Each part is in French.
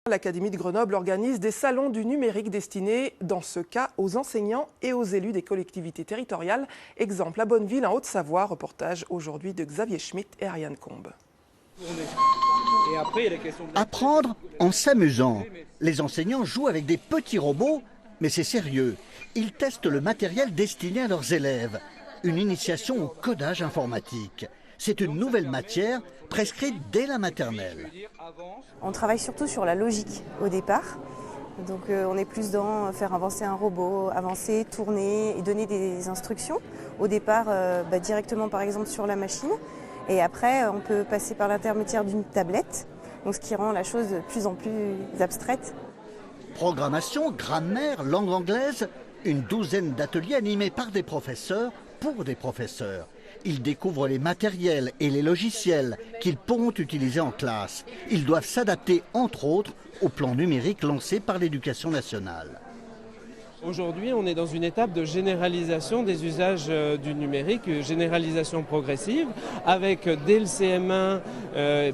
L'Académie de Grenoble organise des salons du numérique destinés, dans ce cas, aux enseignants et aux élus des collectivités territoriales. Exemple à Bonneville, en Haute-Savoie. Reportage aujourd'hui de Xavier Schmitt et Ariane Combe. Apprendre en s'amusant. Les enseignants jouent avec des petits robots, mais c'est sérieux. Ils testent le matériel destiné à leurs élèves. Une initiation au codage informatique. C'est une nouvelle matière prescrite dès la maternelle. On travaille surtout sur la logique au départ. Donc on est plus dans faire avancer un robot, avancer, tourner et donner des instructions. Au départ, directement par exemple sur la machine. Et après, on peut passer par l'intermédiaire d'une tablette, donc ce qui rend la chose de plus en plus abstraite. Programmation, grammaire, langue anglaise, une douzaine d'ateliers animés par des professeurs pour des professeurs. Ils découvrent les matériels et les logiciels qu'ils pourront utiliser en classe. Ils doivent s'adapter, entre autres, au plan numérique lancé par l'Éducation nationale. Aujourd'hui, on est dans une étape de généralisation des usages du numérique, généralisation progressive, avec dès le CM1,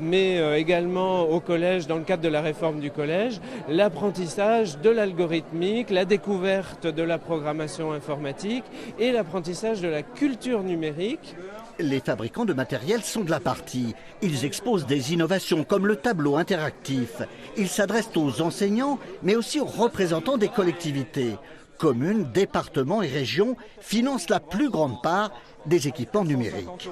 mais également au collège, dans le cadre de la réforme du collège, l'apprentissage de l'algorithmique, la découverte de la programmation informatique et l'apprentissage de la culture numérique. Les fabricants de matériel sont de la partie. Ils exposent des innovations comme le tableau interactif. Ils s'adressent aux enseignants, mais aussi aux représentants des collectivités. Communes, départements et régions financent la plus grande part des équipements numériques.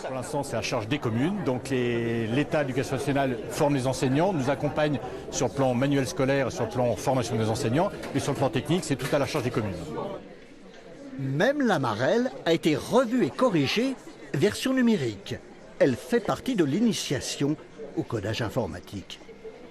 Pour l'instant, c'est à charge des communes. Donc l'État, l'Éducation nationale forme les enseignants, nous accompagne sur le plan manuel scolaire, sur le plan formation des enseignants, mais sur le plan technique, c'est tout à la charge des communes. Même la Marelle a été revue et corrigée version numérique. Elle fait partie de l'initiation au codage informatique.